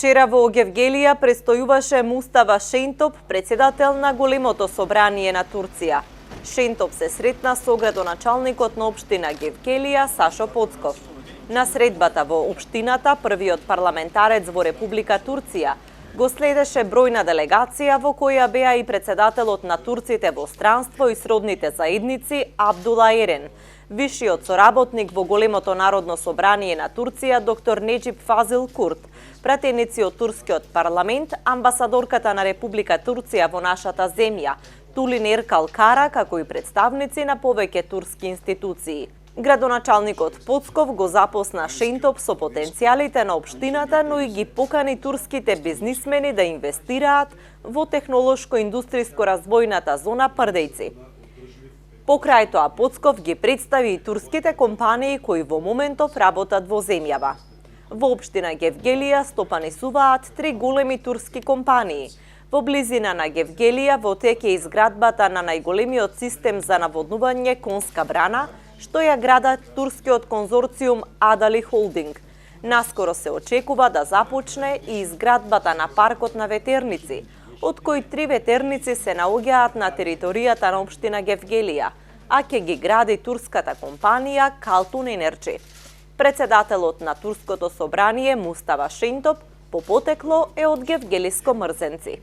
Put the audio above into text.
Вчера во Гевгелија престојуваше Мустава Шентоп, председател на големото собрание на Турција. Шентоп се сретна со градоначалникот на општина Гевгелија Сашо Поцков. На средбата во општината првиот парламентарец во Република Турција го следеше бројна делегација во која беа и председателот на турците во странство и сродните заедници Абдула Ерен, вишиот соработник во големото народно собрание на Турција доктор Неџип Фазил Курт, пратеници од турскиот парламент, амбасадорката на Република Турција во нашата земја, Тулин Еркал Кара, како и представници на повеќе турски институции. Градоначалникот Поцков го запозна Шентоп со потенцијалите на општината, но и ги покани турските бизнисмени да инвестираат во технолошко-индустријско развојната зона Прдејци. Покрај тоа Поцков ги представи и турските компании кои во моментов работат во земјава. Во општина Гевгелија стопанисуваат 3 големи турски компании. Во близина на Гевгелија во тек е изградбата на најголемиот систем за наводнување Конска брана, што ја града турскиот конзорциум Адали Холдинг. Наскоро се очекува да започне и изградбата на паркот на ветерници, од кои 3 ветерници се наоѓаат на територијата на општина Гевгелија, а ќе ги гради турската компанија Калтун Енерджи. Председателот на турското собрание Мустава Шентоп по потекло е од Гевгелиско Мрзенци.